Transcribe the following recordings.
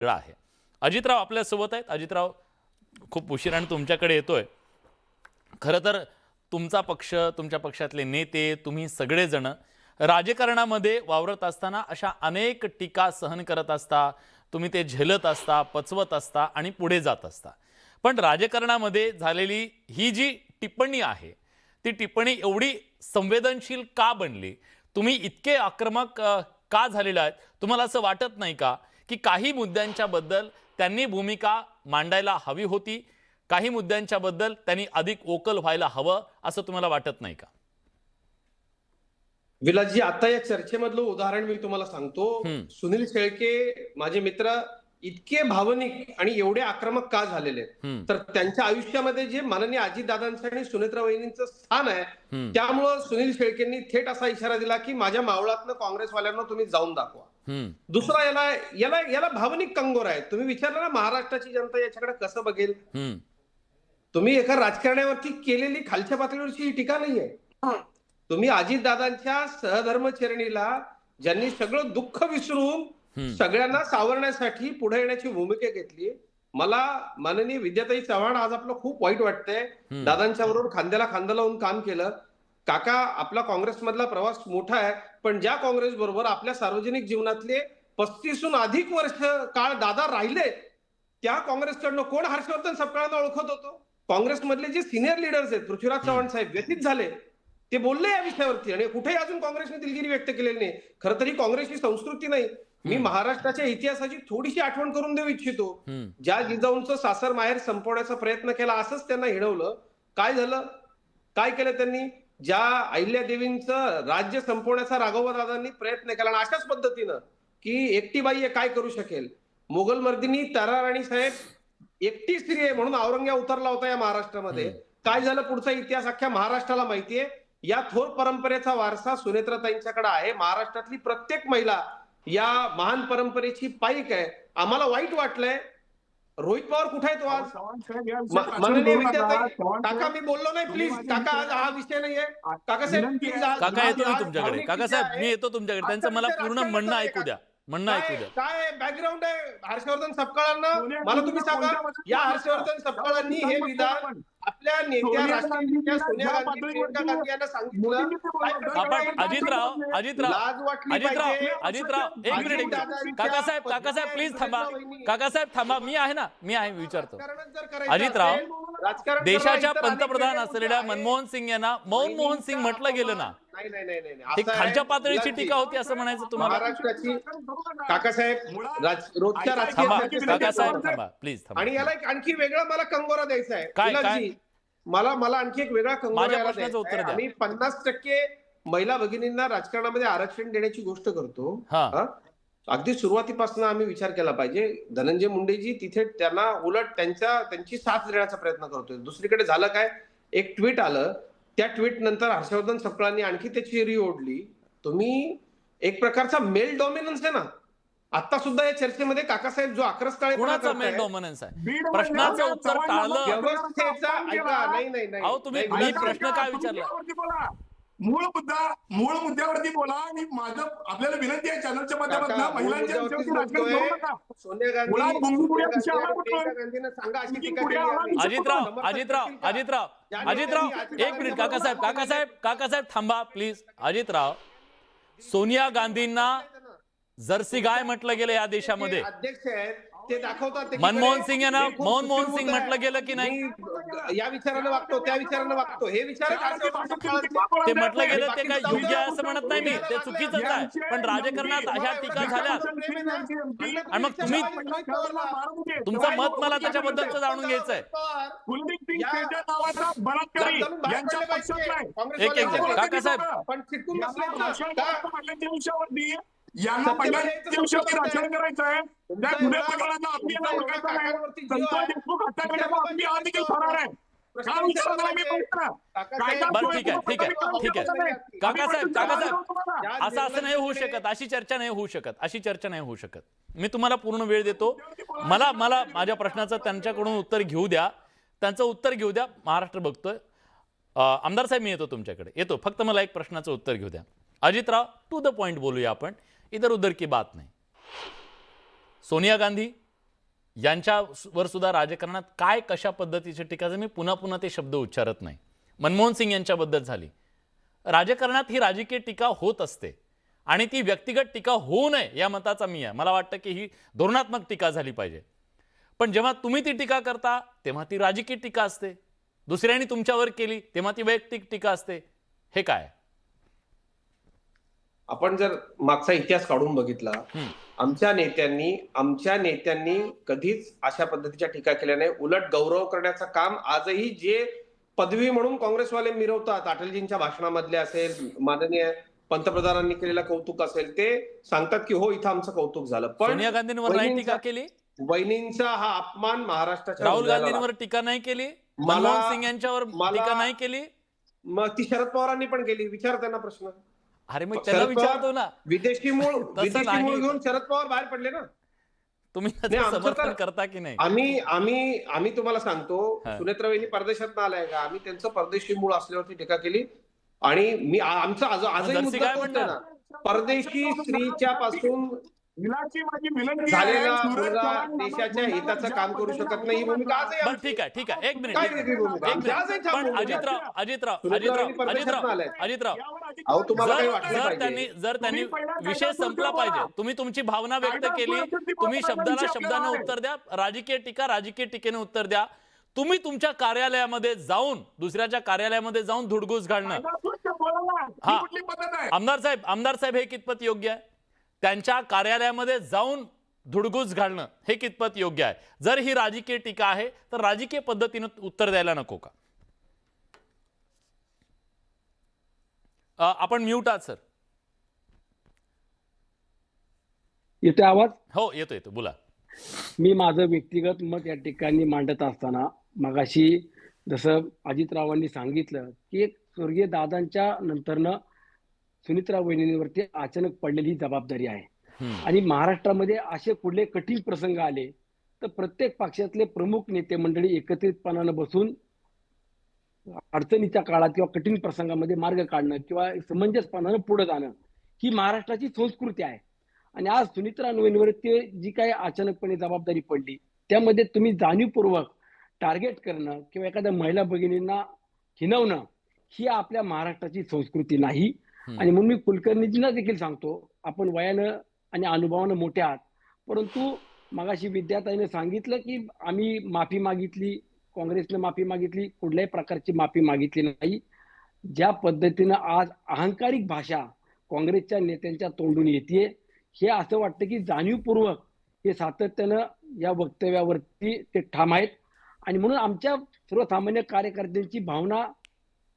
वेगळा आहे. अजितराव आपल्यासोबत आहेत. अजितराव, खूप उशिराने तुमच्याकडे येतोय. खरं तर तुमचा पक्ष, तुमच्या पक्षातले नेते, तुम्ही सगळेजण राजकारणामध्ये वावरत असताना अशा अनेक टीका सहन करत असता. तुम्ही ते झेलत असता, पचवत असता आणि पुढे जात असता. पण राजकारणामध्ये झालेली ही जी टिप्पणी आहे, ती टिप्पणी एवढी संवेदनशील का बनली? तुम्ही इतके आक्रमक का झालेले आहेत? तुम्हाला असं वाटत नाही का की काही मुद्द्यांच्या बद्दल त्यांनी भूमिका मांडायला हवी होती, काही मुद्द्यांच्या बद्दल त्यांनी अधिक वोकल व्हायला हवं, असं तुम्हाला वाटत नाही का? विलासजी, आता या चर्चेमधलं उदाहरण मी तुम्हाला सांगतो. सुनील शेळके माझे मित्र इतके भावनिक आणि एवढे आक्रमक का झालेले तर त्यांच्या आयुष्यामध्ये जे माननीय अजितदादांचं आणि सुनेत्रा वहिनींचं स्थान आहे, त्यामुळं सुनील शेळकेंनी थेट असा इशारा दिला की माझ्या मावळातनं काँग्रेसवाल्यांना तुम्ही जाऊन दाखवा. दुसरा याला याला याला भावनिक कंगोर आहे. तुम्ही विचारलं ना महाराष्ट्राची जनता याच्याकडे कसं बघेल? तुम्ही एका राजकारण्यावरती केलेली खालच्या पातळीवरची ही टीका नाहीये. तुम्ही अजितदादांच्या सहधर्मचरणीला ज्यांनी सगळं दुःख विसरून सगळ्यांना सावरण्यासाठी पुढे येण्याची भूमिका घेतली. मला माननीय विद्याताई चव्हाण आज आपलं खूप वाईट वाटतंय. दादांच्या बरोबर खांद्याला खांदा लावून काम केलं. काका, आपला काँग्रेसमधला प्रवास मोठा आहे, पण ज्या काँग्रेस बरोबर आपल्या सार्वजनिक जीवनातले 35हून अधिक वर्ष काळ दादा राहिले, त्या काँग्रेसकडनं कोण हर्षवर्धन सपकाळांना ओळखत होतो? काँग्रेसमधले जे सिनियर लीडर्स आहेत, पृथ्वीराज चव्हाण साहेब व्यथित झाले. ते बोलले या विषयावरती आणि कुठेही अजून काँग्रेसने दिलगिरी व्यक्त केलेली नाही. खरं तरी काँग्रेसची संस्कृती नाही. मी महाराष्ट्राच्या इतिहासाची थोडीशी आठवण करून देऊ इच्छितो. ज्या जिजाऊंचं सासर माहेर संपवण्याचा प्रयत्न केला, असंच त्यांना हिणवलं. काय झालं? काय केलं त्यांनी? ज्या अहिल्यादेवींचं राज्य संपवण्याचा राघवदादांनी प्रयत्न केला आणि अशाच पद्धतीनं की एकटी बाई काय करू शकेल. मोगल मर्दिनी ताराराणी साहेब एकटी स्त्री आहे म्हणून औरंग्या उतरला होता या महाराष्ट्रामध्ये. काय झालं? पुढचा इतिहास अख्ख्या महाराष्ट्राला माहितीये. या थोर परंपरेचा वारसा सुनेत्राताईंच्याकडे आहे. महाराष्ट्रातली प्रत्येक महिला या महान परंपरेची पाईक आहे. आम्हाला वाईट वाटलंय. रोहित पवार कुठे आहे तो आज? माननीय विद्याताई, काका मी बोललो नाही प्लीज. काका, आज हा विषय नाहीये. काकासाहेब प्लीज. काका येतो मी तुमच्याकडे. काकासाहेब मी येतो तुमच्याकडे. त्यांचं मला पूर्ण म्हणणं ऐकू द्या. काय बॅकग्राऊंड आहे हर्षवर्धन सपकाळांना? मला तुम्ही सांगा. या हर्षवर्धन सपकाळांनी हे विधान आपल्या नेत्या राष्ट्रीय सोनिया गांधी, प्रियंका गांधी यांना सांगितलं. अजितराव एक मिनिट. काकासाहेब प्लीज थांबा. काकासाहेब थांबा. मी आहे विचारतो. अजितराव, देशाच्या पंतप्रधान असलेल्या मनमोहन सिंग यांना मौन मोहन सिंग म्हटलं गेलं ना, ही खालच्या पातळीची टीका होती असं म्हणायचं तुम्हाला? महाराष्ट्राची काकासाहेब रोजच्या राजकीय काकासाहेब थांबा प्लीज. आणि याला एक आणखी वेगळा मला कंगोरा द्यायचा आहे. काय मला आणखी एक वेगळा कंगोरा द्यायचा आहे. आम्ही 50% महिला भगिनींना राजकारणामध्ये आरक्षण देण्याची गोष्ट करतो. अगदी सुरुवातीपासून आम्ही विचार केला पाहिजे. धनंजय मुंडेजी तिथे त्यांना उलट त्यांची साथ देण्याचा प्रयत्न करतोय. दुसरीकडे झालं काय? एक ट्विट आलं. त्या ट्विट नंतर हर्षवर्धन सपकाळांनी आणखी त्याची री ओढली. तुम्ही एक प्रकारचा मेल डॉमिनन्स आहे ना. आता सुद्धा या चर्चेमध्ये काकासाहेब जो कोणाचा मेल डॉमिनन्स आहे? प्रश्नाचं उत्तर टाळलं. व्यवस्थेचा ऐका. नाही. अहो तुम्ही प्रश्न काय विचारला? मूळ मुद्द्यावरती बोला. आणि माझं आपल्याला विनंती आहे चॅनलच्या माध्यमातून महिलांच्या विषयावरती राजकारण करू नका. सोनिया गांधींना सांगा अशी टीका केली. अजितराव एक मिनिट. काकासाहेब थांबा प्लीज. अजितराव, सोनिया गांधींना जर्सी गाय म्हटलं गेलं या देशामध्ये. अध्यक्ष आहेत ते दाखवतात. मनमोहन सिंग यांना मनमोहन सिंग म्हटलं गेलं की नाही? या विचारानं वागतो, त्या विचारानं वागतो. हे विचार ते म्हटलं गेलं ते काय योग्य आहे असं म्हणत नाही मी. ते चुकीचंच आहे. पण राजकारणात अशा टीका झाल्या आणि मग तुम्ही तुमचं मत मला त्याच्याबद्दलचं जाणून घ्यायचंय. एक काकासाहेब यांना पहिल्यांच्या दिवसावरती राजकारण करायचं आहे. त्या गुन्हे प्रकरणांना आपली देखील होणार आहे. काय विचारणार मी ठीक आहे. काकासाहेब असं नाही होऊ शकत. अशी चर्चा नाही होऊ शकत. मी तुम्हाला पूर्ण वेळ देतो. मला माझ्या प्रश्नाचं त्यांच्याकडून उत्तर घेऊ द्या. त्यांचं उत्तर घेऊ द्या. महाराष्ट्र बघतोय. आमदार साहेब मी येतो तुमच्याकडे. फक्त मला एक प्रश्नाचं उत्तर घेऊ द्या. अजितराव, टू द पॉइंट बोलूया आपण. इधर उधर की बात नहीं. सोनिया गांधी यांच्यावर सुद्धा राजकारणात काय कशा पद्धतीची टीका झाली, मी पुन्हा पुन्हा ते शब्द उच्चारत नाही. मनमोहन सिंग यांच्याबद्दल झाली. राजकारणात ही राजकीय टीका होत असते आणि ती व्यक्तिगत टीका होऊ नये या मताचा मी आहे. मला वाटतं की ही धोरणात्मक टीका झाली पाहिजे. पण जेव्हा तुम्ही ती टीका करता तेव्हा ती राजकीय टीका असते, दुसऱ्यांनी तुमच्यावर केली तेव्हा ती वैयक्तिक टीका असते. हे काय? आपण जर मागचा इतिहास काढून बघितला, आमच्या नेत्यांनी कधीच अशा पद्धतीच्या टीका केल्या नाही. उलट गौरव करण्याचं काम आजही जे पदवी म्हणून काँग्रेसवाले मिरवतात, अटलजींच्या भाषणामधले असेल, माननीय पंतप्रधानांनी केलेलं कौतुक असेल, ते सांगतात की हो इथं आमचं कौतुक झालं. पण सोनिया गांधींवर नाही टीका केली, वहिनींचा हा अपमान महाराष्ट्राच्या राहुल गांधींवर टीका नाही केली, मनमोहन सिंग यांच्यावर टीका नाही केली. मग ती शरद पवारांनी पण केली. विचार त्यांना प्रश्न. अरे मग त्याला विचारतो ना, विदेशी मूळ नाही. घेऊन शरद पवार बाहेर पडले ना. तुम्ही नाही, त्याचं आमचं समर्थन तर- करता की नाही? आम्ही तुम्हाला सांगतो, हा. सुनेत्रा वहिनी परदेशात आलाय का, आम्ही त्यांचं परदेशी मूळ असल्यावरती टीका केली. आणि आमचा आजही जर्सी मुद्दा काय तोच आहे म्हणणार? ना. परदेशी स्त्रीच्या पासून हिलाची माझी विनंती आहे, झालेला सूरज मुलगा चव्हाण देशाच्या नाना हिताचं ज्या काम करू पद्धतीने शकत नाही, ही भूमिका आजही बरं आमची. ठीक आहे, ठीक आहे, एक मिनिट, काय एक वेगळी भूमिका? मिनिट. आमची आजही ठाम पण भूमिका आहे. अजितराव सुनेत्रा अजितराव वहिनी परदेशात आलाय. अजितराव यावर अधिक- अहो, तुम्हाला काही जर वाटलं जर पाहिजे. त्यांनी पहिला विषय कायदा संपला सुरू करा. पाहिजे. तुम्ही तुमची भावना व्यक्त कायदा केली, सुरू तुम्ही करा. शब्दाला आपल्याला शब्दानं आहे. उत्तर द्या. राजकीय टीका राजकीय टीकेने उत्तर द्या. तुम्ही तुमच्या कार्यालयामध्ये जाऊन दुसऱ्याच्या कार्यालयामध्ये जाऊन धुडगूस घालणं, कायदा सुरू बोला ना. हा. ही कुठली पद्धत आहे? आमदार साहेब हे कितपत योग्य आहे? त्यांच्या कार्यालयामध्ये जाऊन धुडगूस घालणं हे कितपत योग्य आहे? जर ही राजकीय टीका आहे तर राजकीय पद्धतीने उत्तर द्यायला नको का? आपण म्यूट आहात सर. येतोय आवाज? हो येतो येतो, बोला. मी माझं व्यक्तिगत मत या ठिकाणी मांडत असताना मगाशी जसं अजितरावांनी सांगितलं की एक स्वर्गीय दादांच्या नंतरनं सुनित्रा वहिनींवरती अचानक पडलेली जबाबदारी आहे. आणि महाराष्ट्रामध्ये असे कुठले कठीण प्रसंग आले तर प्रत्येक पक्षातले प्रमुख नेते मंडळी एकत्रितपणानं बसून अडचणीच्या काळात किंवा कठीण प्रसंगामध्ये मार्ग काढणं किंवा समंजसपणानं पुढे जाणं ही महाराष्ट्राची संस्कृती आहे. आणि आज सुनित्रा वहिनींवरती जी काही अचानकपणे जबाबदारी पडली त्यामध्ये तुम्ही जाणीवपूर्वक टार्गेट करणं किंवा एखाद्या महिला भगिनींना हिणवणं ही आपल्या महाराष्ट्राची संस्कृती नाही. आणि म्हणून मी कुलकर्णीजींना देखील सांगतो, आपण वयानं आणि अनुभवानं मोठे आहात, परंतु मगाशी विद्याताईने सांगितलं की आम्ही माफी मागितली, काँग्रेसने माफी मागितली, कुठल्याही प्रकारची माफी मागितली नाही. ज्या पद्धतीनं आज अहंकारिक भाषा काँग्रेसच्या नेत्यांच्या तोंडून येते हे असं वाटतं की जाणीवपूर्वक हे सातत्यानं या वक्तव्यावरती ते ठाम आहेत. आणि म्हणून आमच्या सर्वसामान्य कार्यकर्त्यांची भावना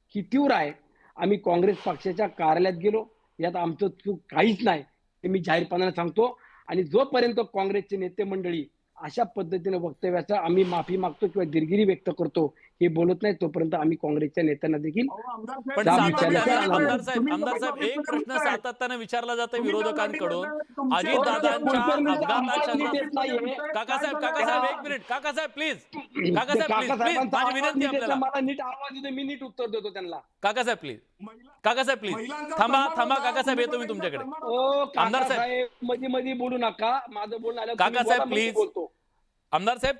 ही तीव्र आहे. आम्ही काँग्रेस पक्षाच्या कार्यालयात गेलो, यात आमचं चूक काहीच नाही हे मी जाहीरपणाने सांगतो. आणि जोपर्यंत काँग्रेसचे नेते मंडळी अशा पद्धतीने वक्तव्याचा आम्ही माफी मागतो किंवा दिलगिरी व्यक्त करतो हे बोलत नाही तोपर्यंत आम्ही काँग्रेसच्या नेत्यांना देखील अहो, आमदार पण त्या साहेब, विचाराचा आमदार साहेब एक प्रश्न सातत्याने विचारला जातो विरोधकांकडून. तुमचे- अजितदादांच्या कुलकर्णींचा अपघाताच्या आवाज नीट येत नाहीये. काकासाहेब एक minute, Kakasaheb please, Kakasaheb please, काकासाहेबांचा माझी आवाज विनंती नीट येतो, आपल्याला. मला नीट आवाज येतो, मी नीट उत्तर देतो त्यांना. काकासाहेब प्लीज, महिला- काकासाहेब प्लीज महिलांचा थांबा सन्मान थांबा होता, काकासाहेब येतो मी महिलांचा तुमच्याकडे. सन्मान होता. ओ आमदार साहेब. काकासाहेब मध्ये मध्ये बोलू नका, माझं बोलणं आलं काकासाहेब, तुम्ही बोला, मग मी please. बोलतो. आमदार साहेब